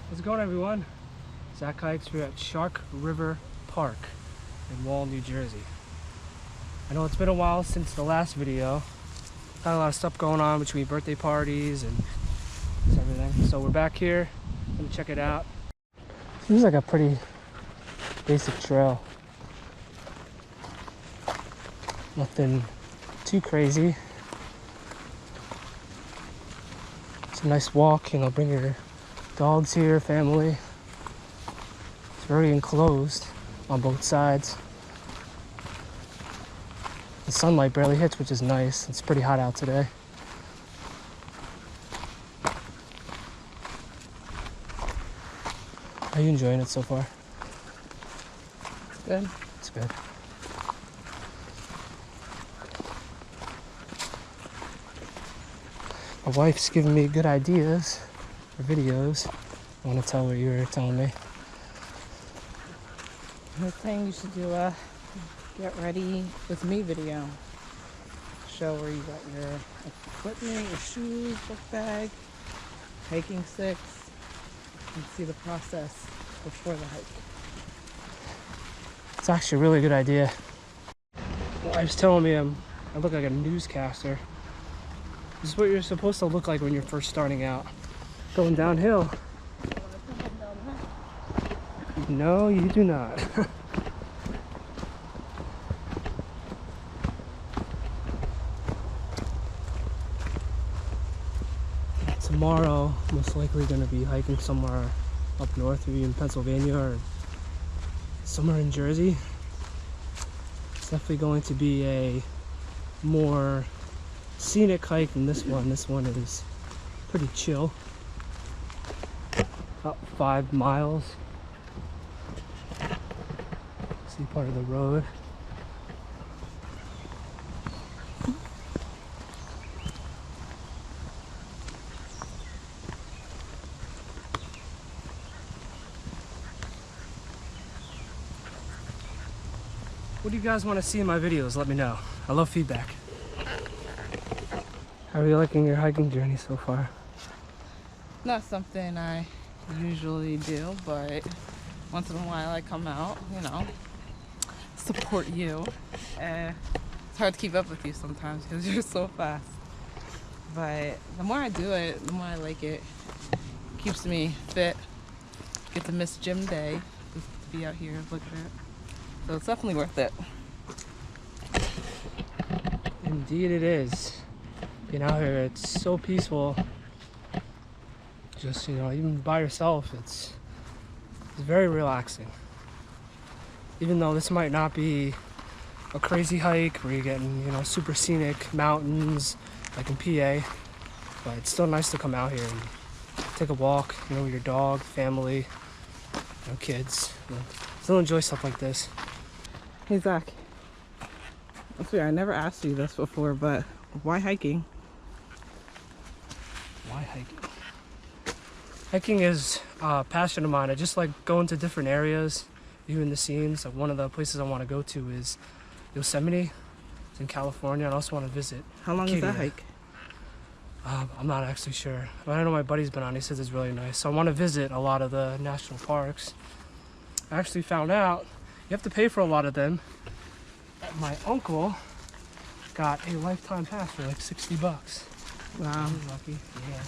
How's it going, everyone? Zach Hikes. We're at Shark River Park in Wall, New Jersey. I know it's been a while since the last video. Got a lot of stuff going on between birthday parties and everything. So we're back here. Let me check it out. Seems like a pretty basic trail. Nothing too crazy. It's a nice walk, you know, bring your dogs here, family. It's very enclosed on both sides. The sunlight barely hits, which is nice. It's pretty hot out today. Are you enjoying it so far? Good. It's good. My wife's giving me good ideas for videos. I want to tell what you were telling me. I was saying you should do a get ready with me video. Show where you got your equipment, your shoes, book bag, hiking sticks, and see the process before the hike. It's actually a really good idea. My wife's telling me I look like a newscaster. This is what you're supposed to look like when you're first starting out. Going downhill. No, you do not. Tomorrow, most likely going to be hiking somewhere up north, maybe in Pennsylvania or somewhere in Jersey. It's definitely going to be a more scenic hike than this one. This one is pretty chill. About 5 miles. See part of the road. What do you guys want to see in my videos? Let me know. I love feedback. How are you liking your hiking journey so far? Not something I usually do, but once in a while I come out, you know, support you. It's hard to keep up with you sometimes because you're so fast. But the more I do it, the more I like it. Keeps me fit. Get to miss gym day to be out here looking at it. So it's definitely worth it. Indeed it is. Being out here, it's so peaceful. Just, you know, even by yourself, it's very relaxing. Even though this might not be a crazy hike where you're getting, you know, super scenic mountains like in PA, but it's still nice to come out here and take a walk, you know, with your dog, family, you know, kids. You know, still enjoy stuff like this. Hey Zach, that's weird. I never asked you this before, but why hiking? Why hiking? Hiking is a passion of mine. I just like going to different areas, viewing the scenes. Like one of the places I want to go to is Yosemite. It's in California, and I also want to visit How long is Acadia. that hike? I'm not actually sure, but I know my buddy's been on. He says it's really nice. So I want to visit a lot of the national parks. I actually found out you have to pay for a lot of them. My uncle got a lifetime pass for like $60. Wow. I'm lucky. Yeah.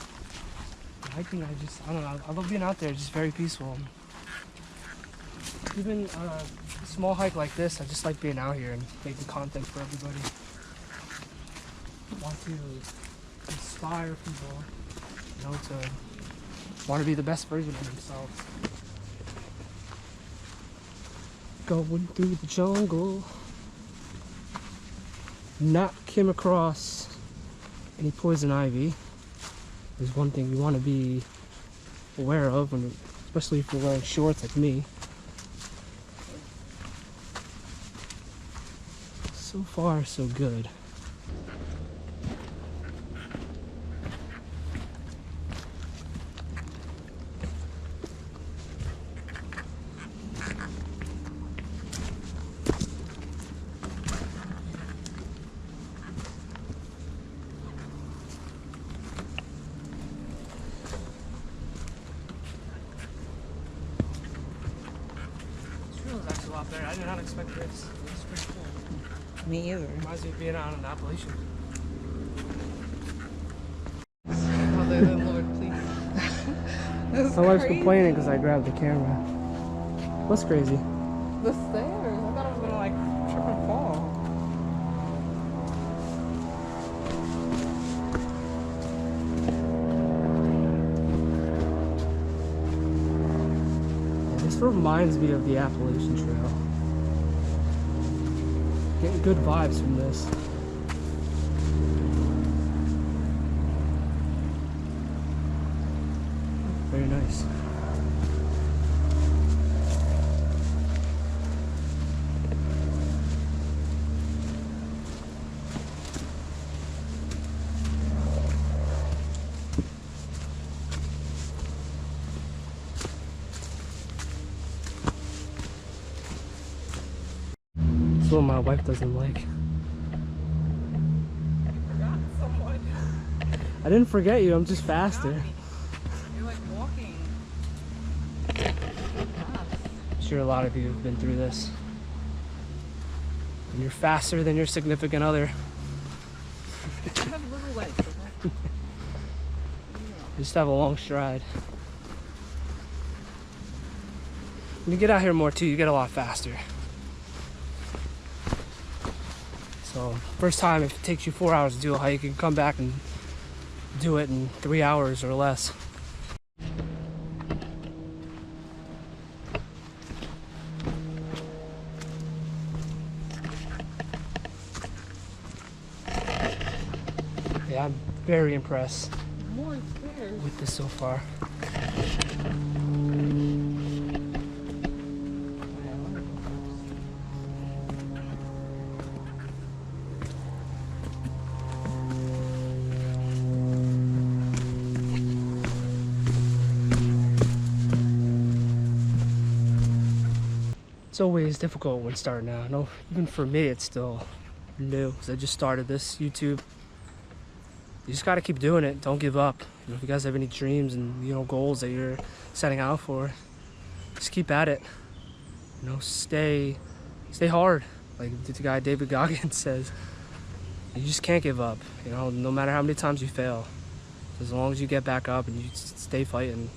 Hiking, I don't know. I love being out there. It's just very peaceful. Even a small hike like this, I just like being out here and making content for everybody. I want to inspire people, you know, to want to be the best version of themselves. Going through the jungle. Not came across any poison ivy. Is one thing you want to be aware of, when, especially if you're wearing shorts like me. So far, so good. I did not expect this. It's pretty cool. Me either. Reminds me of being out in Appalachian. Other than Lord, please. That's My wife's crazy. complaining because I grabbed the camera. What's crazy? The stairs. I thought I was gonna like trip and fall. Yeah, this reminds me of the Appalachian Trail. Getting good vibes from this. Very nice. It's what my wife doesn't like. Forgot someone. I didn't forget you, I'm just faster. You're like walking. I'm sure a lot of you have been through this. And you're faster than your significant other. I have little legs. Okay? You just have a long stride. When you get out here more too, you get a lot faster. So first time, if it takes you 4 hours to do a hike, you can come back and do it in 3 hours or less. Yeah, I'm very impressed More stairs. with this so far. It's always difficult when starting out. No, even for me, it's still new because I just started this YouTube. You just got to keep doing it. Don't give up. You know, if you guys have any dreams and goals that you're setting out for, just keep at it. Stay hard. Like the guy David Goggins says, you just can't give up. No matter how many times you fail, as long as you get back up and you stay fighting,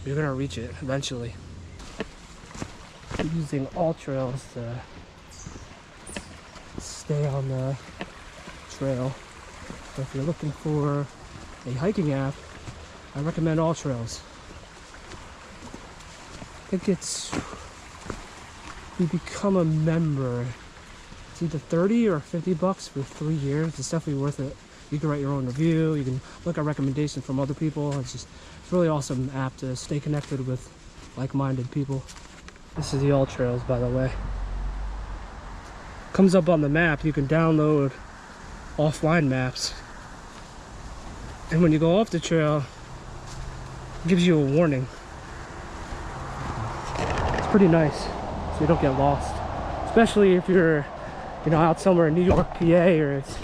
you're gonna reach it eventually. I'm using AllTrails to stay on the trail. So if you're looking for a hiking app, I recommend AllTrails. I think you become a member. It's either 30 or 50 bucks for 3 years. It's definitely worth it. You can write your own review. You can look at recommendations from other people. It's really awesome app to stay connected with like-minded people. This is the AllTrails, by the way. Comes up on the map. You can download offline maps. And when you go off the trail, it gives you a warning. It's pretty nice, so you don't get lost. Especially if you're, out somewhere in New York, PA, or it's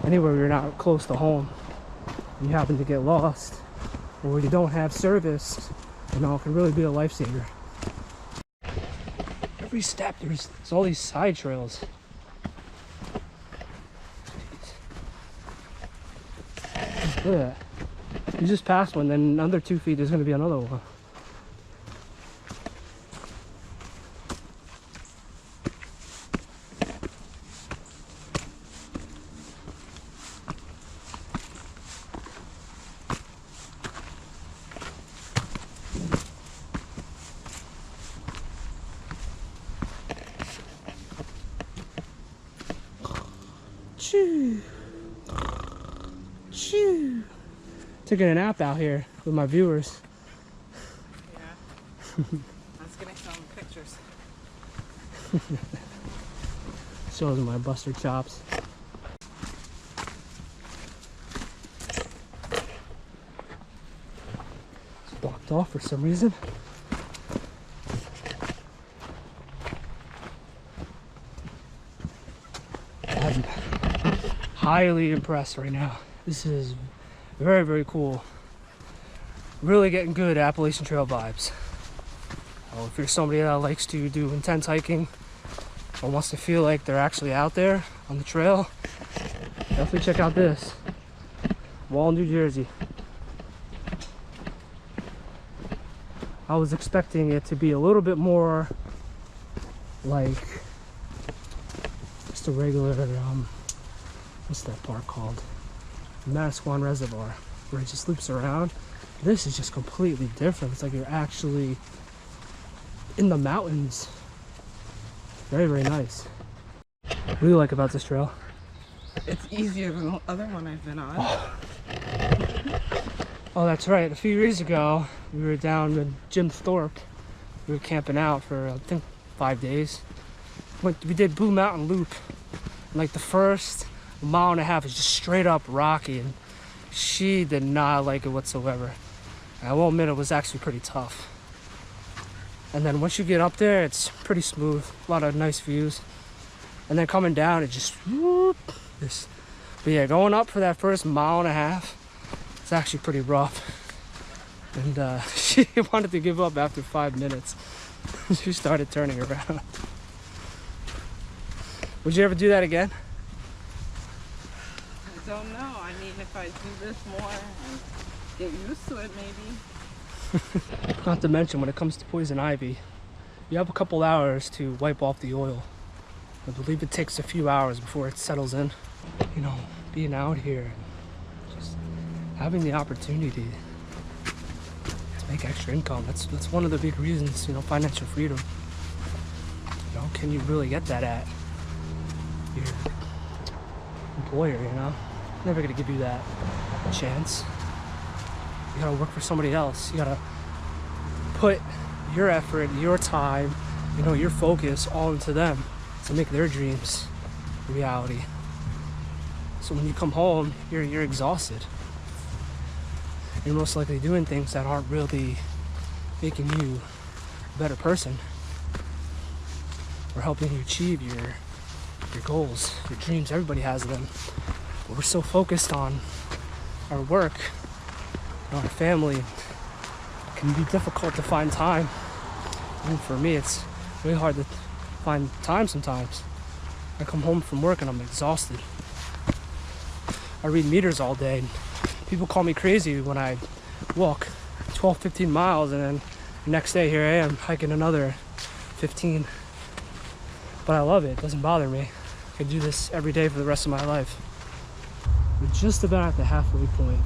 anywhere you're not close to home. And you happen to get lost, or you don't have service, it can really be a lifesaver. Every step, there's all these side trails. Look at that. You just passed one, then another 2 feet, there's going to be another one. Choo. Choo. Taking a nap out here with my viewers. Yeah. I was getting some pictures. Shows my buster chops. It's blocked off for some reason. I'm highly impressed right now. This is very, very cool. Really getting good Appalachian Trail vibes. I So if you're somebody that likes to do intense hiking or wants to feel like they're actually out there on the trail, definitely check out this. Wall, New Jersey. I was expecting it to be a little bit more like just a regular, what's that park called? Manasquan Reservoir, where it just loops around. This is just completely different. It's like you're actually in the mountains. Very, very nice. What do you like about this trail? It's easier than the other one I've been on. Oh, that's right. A few years ago, we were down with Jim Thorpe. We were camping out for, I think, 5 days. We did Blue Mountain Loop. Like the first mile and a half is just straight up rocky, and she did not like it whatsoever. I will admit it was actually pretty tough. And then once you get up there, it's pretty smooth. A lot of nice views. And then coming down, it just whoop, this. But yeah, going up for that first mile and a half, it's actually pretty rough. And she wanted to give up after 5 minutes. She started turning around. Would you ever do that again? I don't know. I mean, if I do this more and get used to it, maybe. Not to mention, when it comes to poison ivy, you have a couple hours to wipe off the oil. I believe it takes a few hours before it settles in. You know, being out here, just having the opportunity to make extra income. That's one of the big reasons, you know, financial freedom. You know, can you really get that at your employer, you know? Never gonna give you that chance. You gotta work for somebody else. You gotta put your effort, your time, you know, your focus all into them to make their dreams a reality. So when you come home, you're exhausted. You're most likely doing things that aren't really making you a better person or helping you achieve your goals, your dreams. Everybody has them. But we're so focused on our work, on our family. It can be difficult to find time. And for me, it's really hard to find time sometimes. I come home from work and I'm exhausted. I read meters all day. And people call me crazy when I walk 12, 15 miles and then the next day here I am hiking another 15. But I love it. It doesn't bother me. I could do this every day for the rest of my life. We're just about at the halfway point.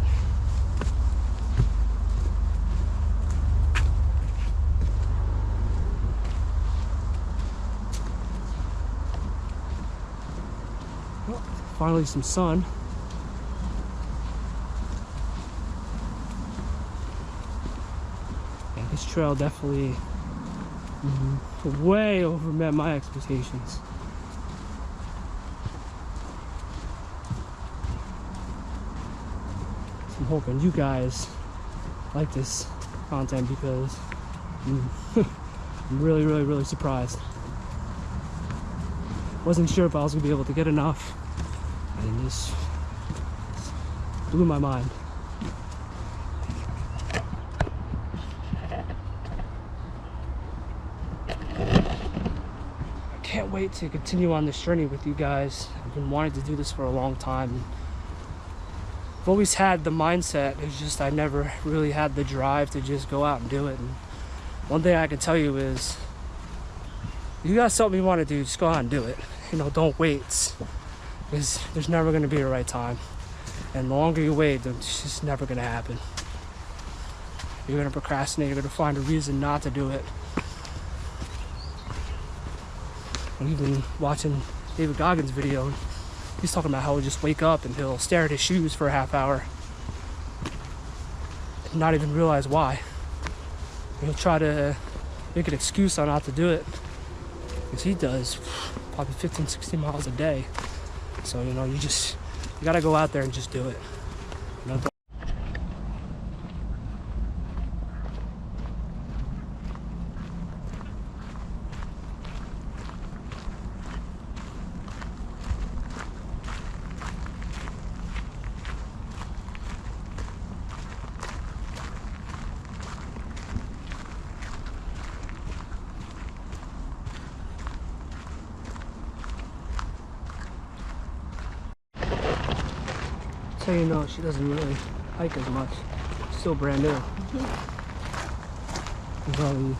Well, finally some sun. Yeah, this trail definitely way overmet my expectations. So I'm hoping you guys like this content because I'm really, really, really surprised. Wasn't sure if I was gonna be able to get enough, and this blew my mind. Can't wait to continue on this journey with you guys. I've been wanting to do this for a long time. I've always had the mindset, it's just I never really had the drive to just go out and do it. And one thing I can tell you is, you got something you want to do, just go out and do it. You know, don't wait, because there's never going to be a right time. And the longer you wait, it's just never going to happen. You're going to procrastinate, you're going to find a reason not to do it. We've been watching David Goggins' video. He's talking about how he'll just wake up and he'll stare at his shoes for a half hour and not even realize why. He'll try to make an excuse on not to do it, because he does probably 15, 16 miles a day. So, you know, you gotta go out there and just do it. You know, how you know she doesn't really hike as much. She's still brand new. These are the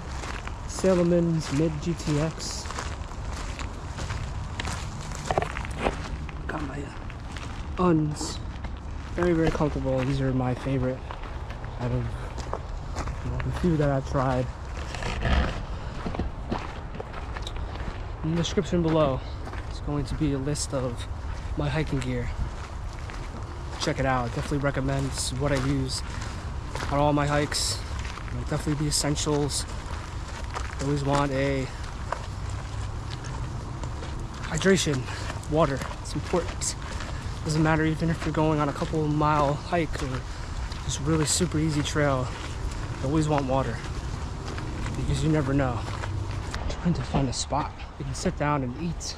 Salemans Mid GTX. Got my Uns. Very, very comfortable. These are my favorite out of the few that I've tried. In the description below is going to be a list of my hiking gear. Check it out. Definitely recommend. This is what I use on all my hikes. Definitely the essentials. You always want a hydration, water. It's important. Doesn't matter even if you're going on a couple mile hike or just really super easy trail. You always want water because you never know. I'm trying to find a spot you can sit down and eat.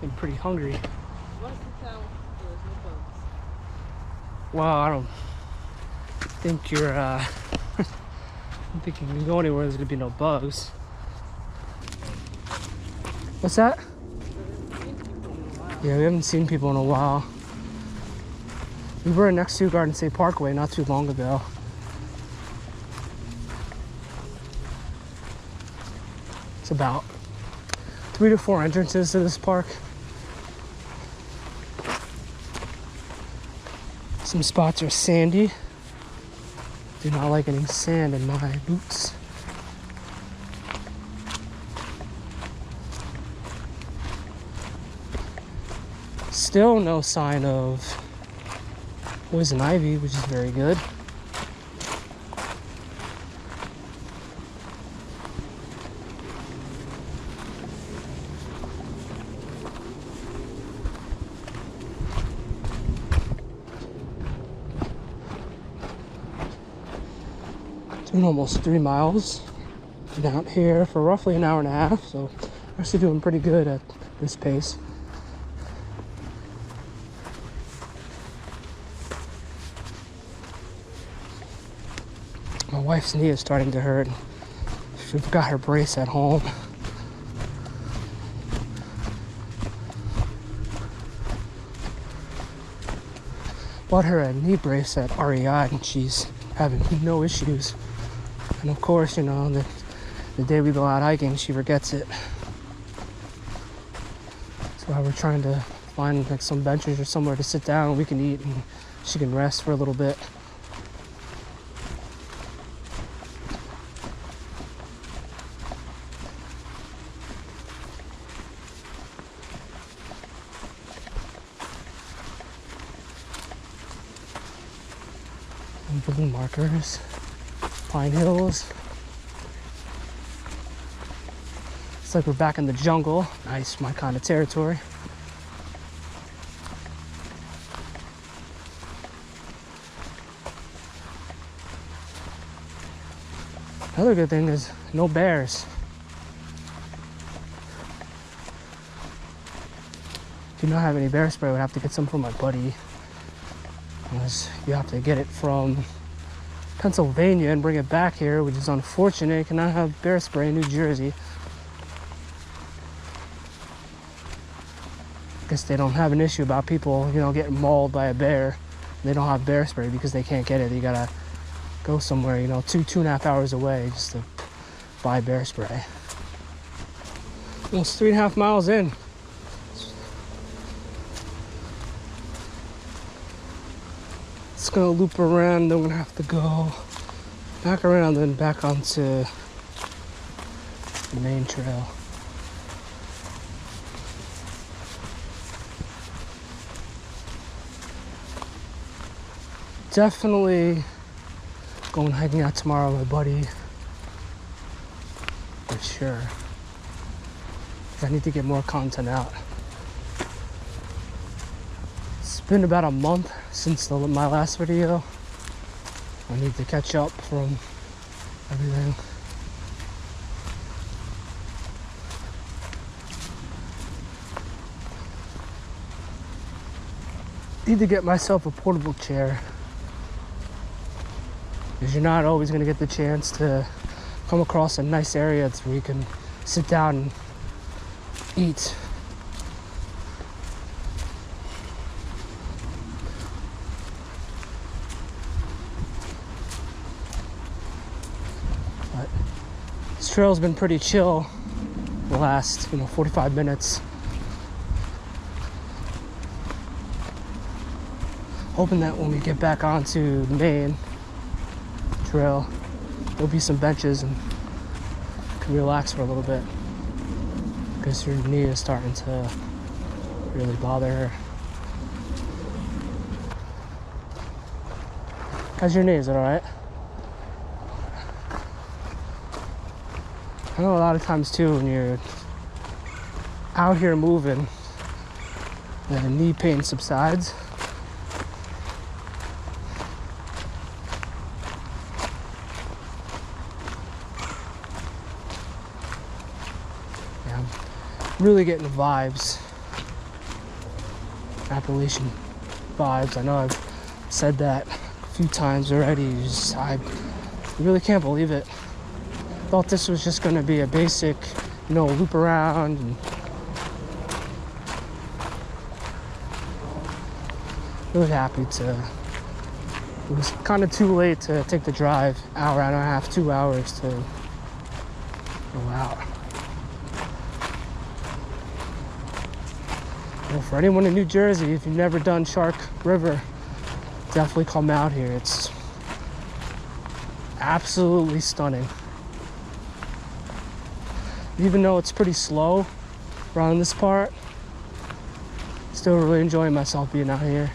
I'm pretty hungry. What is the town where there's no bugs? Well, I don't think you're I don't think you can go anywhere there's gonna be no bugs. What's that? Yeah, we haven't seen people in a while. We were next to Garden State Parkway not too long ago. It's about 3 to 4 entrances to this park. Some spots are sandy. Do not like any sand in my boots. Still no sign of poison ivy, which is very good. Doing almost 3 miles. Been out here for roughly an hour and a half, so actually doing pretty good at this pace. My wife's knee is starting to hurt. She forgot her brace at home. Bought her a knee brace at REI and she's having no issues. And of course, you know, the day we go out hiking, she forgets it. So we're trying to find like some benches or somewhere to sit down, we can eat and she can rest for a little bit. Blue markers, Pine Hills. It's like we're back in the jungle. Nice, my kind of territory. Another good thing is no bears. Do not have any bear spray. I would have to get some from my buddy. Because you have to get it from Pennsylvania and bring it back here, which is unfortunate. You cannot have bear spray in New Jersey. I guess they don't have an issue about people, you know, getting mauled by a bear. They don't have bear spray because they can't get it. You gotta go somewhere, you know, 2.5 hours away just to buy bear spray. Almost 3.5 miles in. It's gonna loop around, then we're gonna have to go back around and back onto the main trail. Definitely going hiking out tomorrow with my buddy. For sure. I need to get more content out. It's been about a month since my last video. I need to catch up from everything. Need to get myself a portable chair, because you're not always going to get the chance to come across a nice area where you can sit down and eat. But this trail's been pretty chill the last 45 minutes. Hoping that when we get back onto the main trail, there'll be some benches and can relax for a little bit, because your knee is starting to really bother her. How's your knee? Is it alright? I know a lot of times too, when you're out here moving, the knee pain subsides. Yeah, I'm really getting the vibes, Appalachian vibes. I know I've said that a few times already. I really can't believe it. Thought this was just going to be a basic, loop around, and really happy to. It was kind of too late to take the drive, hour and a half, 2 hours to go out. Well, for anyone in New Jersey, if you've never done Shark River, definitely come out here. It's absolutely stunning. Even though it's pretty slow around this part, still really enjoying myself being out here.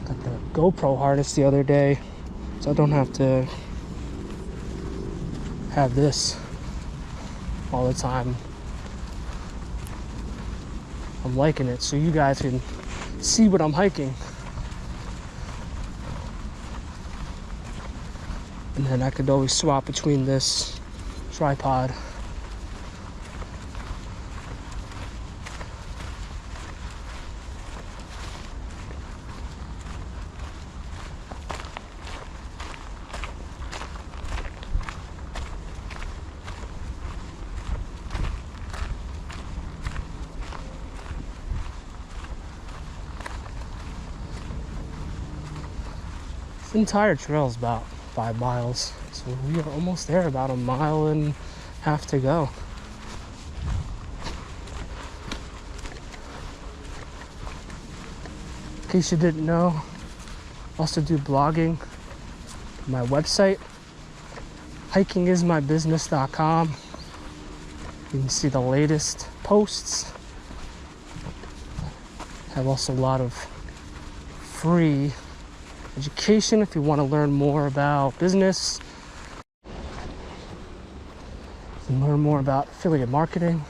Got the GoPro harness the other day, so I don't have to have this all the time. I'm liking it, so you guys can see what I'm hiking. And then I could always swap between this tripod. This entire trail is about 5 miles, so we are almost there, about 1.5 miles to go. In case you didn't know, I also do blogging on my website, hikingismybusiness.com. You can see the latest posts. I have also a lot of free education if you want to learn more about business and learn more about affiliate marketing.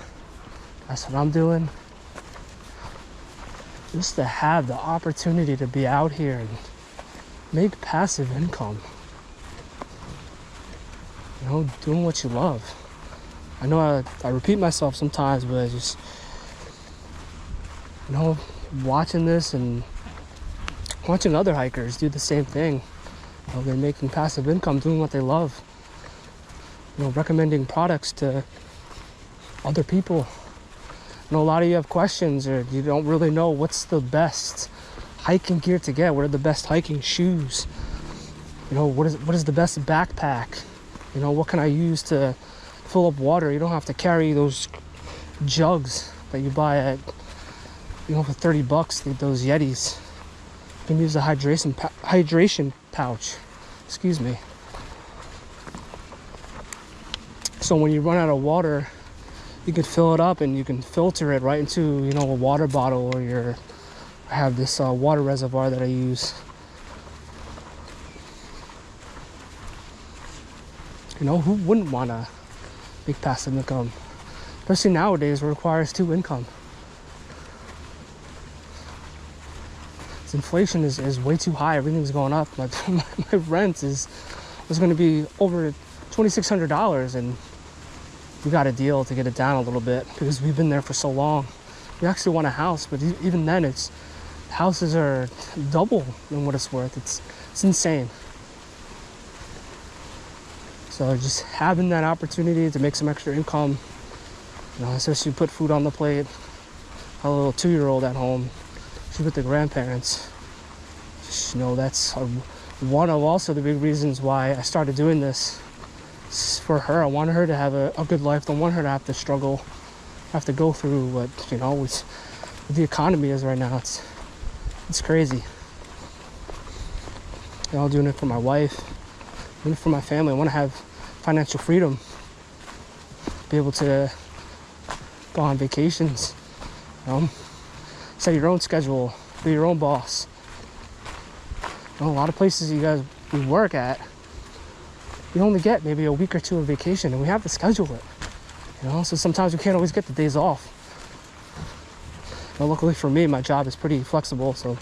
That's what I'm doing. Just to have the opportunity to be out here and make passive income, doing what you love. I know I repeat myself sometimes, but I just watching this and watching other hikers do the same thing. They're making passive income doing what they love. Recommending products to other people. I know a lot of you have questions, or you don't really know what's the best hiking gear to get. What are the best hiking shoes? What is the best backpack? What can I use to fill up water? You don't have to carry those jugs that you buy at for $30, those Yetis. You can use a hydration pouch. Excuse me. So when you run out of water, you can fill it up and you can filter it right into a water bottle, or I have this water reservoir that I use. Who wouldn't want to make passive income? Especially nowadays, where it requires 2 income. Inflation is way too high. Everything's going up. My rent was going to be over $2,600, and we got a deal to get it down a little bit because we've been there for so long. We actually want a house, but even then, houses are double than what it's worth. It's insane. So just having that opportunity to make some extra income, especially put food on the plate. A little 2-year-old at home. She's with the grandparents. Just, that's a one of also the big reasons why I started doing this is for her. I want her to have a good life. Don't want her to have to struggle, have to go through what, you know, what the economy is right now. It's crazy. You know, doing it for my wife, doing it for my family. I want to have financial freedom, be able to go on vacations, you know, set your own schedule, be your own boss. You know, a lot of places we work at, we only get maybe a week or two of vacation, and we have to schedule it. You know, so sometimes we can't always get the days off. But luckily for me, my job is pretty flexible, so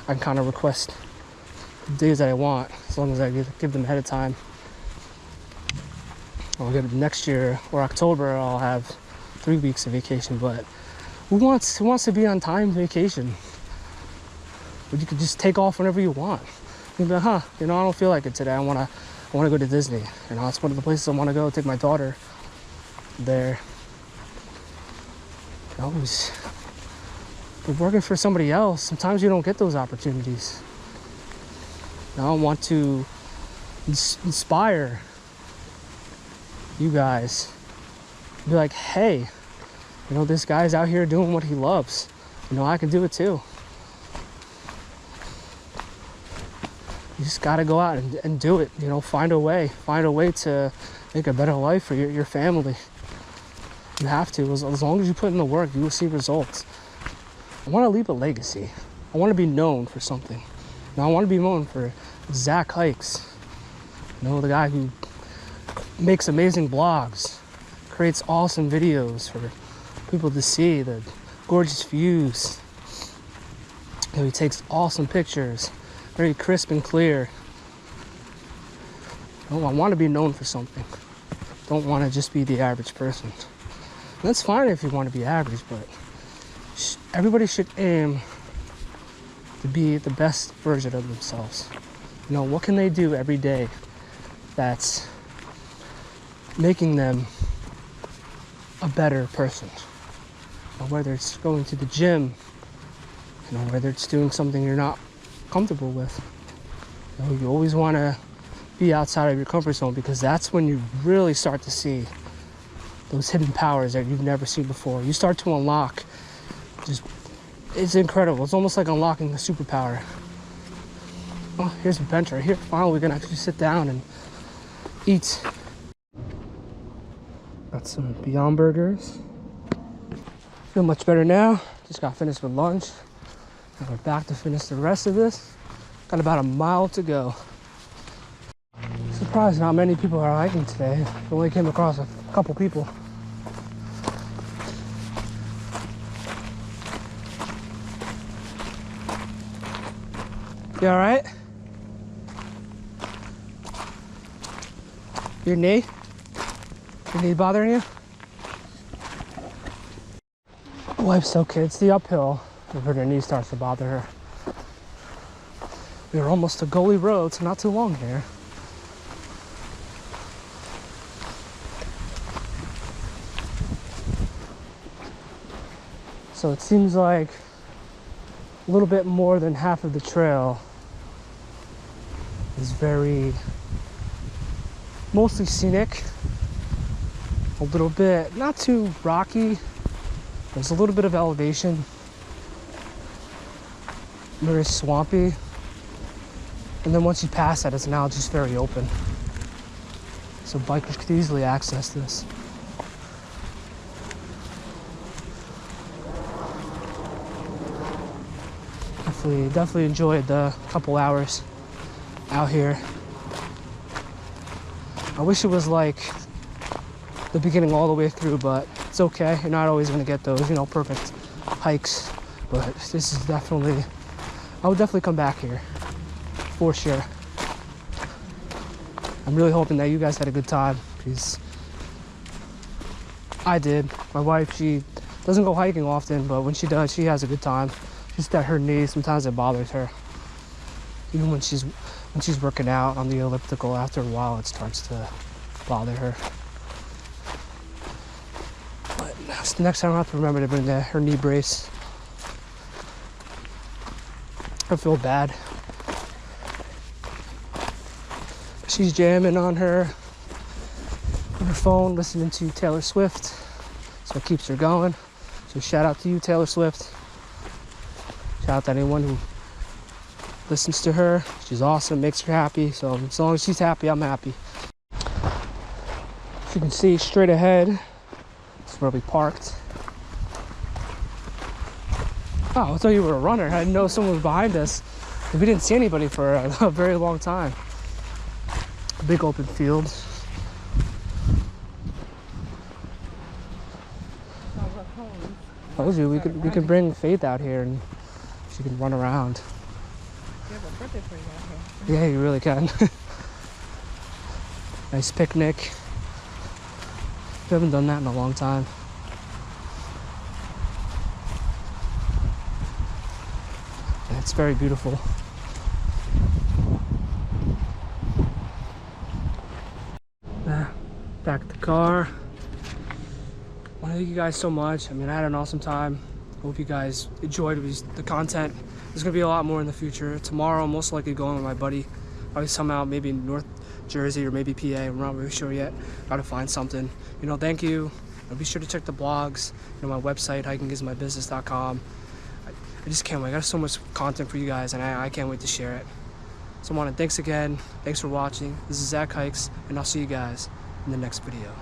I can kind of request the days that I want, as long as I give them ahead of time. I'll get next year or October, I'll have 3 weeks of vacation. But who wants to be on timed vacation? But you could just take off whenever you want. You'd be like, you know, I don't feel like it today. I wanna go to Disney. You know, it's one of the places I want to go. Take my daughter there. You know, we're working for somebody else. Sometimes you don't get those opportunities. You know, I want to inspire you guys. Be like, hey, you know, this guy's out here doing what he loves. You know, I can do it too. You just got to go out and do it. You know, find a way to make a better life for your family. You have to. As long as you put in the work, you will see results. I want to leave a legacy. I want to be known for something. Now, I want to be known for Zach Hikes. You know, the guy who makes amazing blogs, creates awesome videos for people to see, the gorgeous views. You know, he takes awesome pictures, very crisp and clear. Oh, I want to be known for something. Don't want to just be the average person. And that's fine if you want to be average, but everybody should aim to be the best version of themselves. You know, what can they do every day that's making them a better person? You know, whether it's going to the gym, you know, whether it's doing something you're not comfortable with. You know, you always want to be outside of your comfort zone, because that's when you really start to see those hidden powers that you've never seen before. You start to unlock it's incredible. It's almost like unlocking a superpower. Oh, here's a bench right here. Finally, we can actually sit down and eat. Got some Beyond Burgers. Feel much better now. Just got finished with lunch. And we're back to finish the rest of this. Got about a mile to go. Surprised not many people are hiking today. I only came across a couple people. You all right? Your knee? Your knee bothering you? My wife's okay. It's the uphill where her knee starts to bother her. We were almost to Gully Road, so not too long here. So it seems like a little bit more than half of the trail is mostly scenic, a little bit, not too rocky. There's a little bit of elevation, very swampy. And then once you pass that, it's now just very open. So bikers could easily access this. Definitely enjoyed the couple hours out here. I wish it was like the beginning all the way through, but it's okay. You're not always going to get those, you know, perfect hikes. But this is definitely, I would definitely come back here for sure. I'm really hoping that you guys had a good time, because I did. My wife, she doesn't go hiking often, but when she does, she has a good time. Just that her knee, sometimes it bothers her. Even when she's working out on the elliptical, after a while it starts to bother her. But next time I have to remember to bring her knee brace. I feel bad. She's jamming on her phone, listening to Taylor Swift. So it keeps her going. So shout out to you, Taylor Swift. Shout out to anyone who listens to her. She's awesome, makes her happy. So as long as she's happy, I'm happy. As you can see straight ahead, that's where we parked. Oh, I thought you were a runner. I didn't know someone was behind us. We didn't see anybody for a very long time. Big open field. I told you we could bring Faith out here and she can run around. You have a birthday party out here. Yeah, you really can. Nice picnic. We haven't done that in a long time. Yeah, it's very beautiful. Back to the car. I want to thank you guys so much. I mean, I had an awesome time. Hope you guys enjoyed the content. There's gonna be a lot more in the future. Tomorrow, I'm most likely going with my buddy. Probably somehow, maybe North Jersey or maybe PA. I'm not really sure yet. Gotta find something. You know, thank you. And be sure to check the blogs. You know, my website, hikingizmybusiness.com. I just can't wait. I got so much content for you guys, and I can't wait to share it. So I want to thanks again. Thanks for watching. This is Zach Hikes, and I'll see you guys in the next video.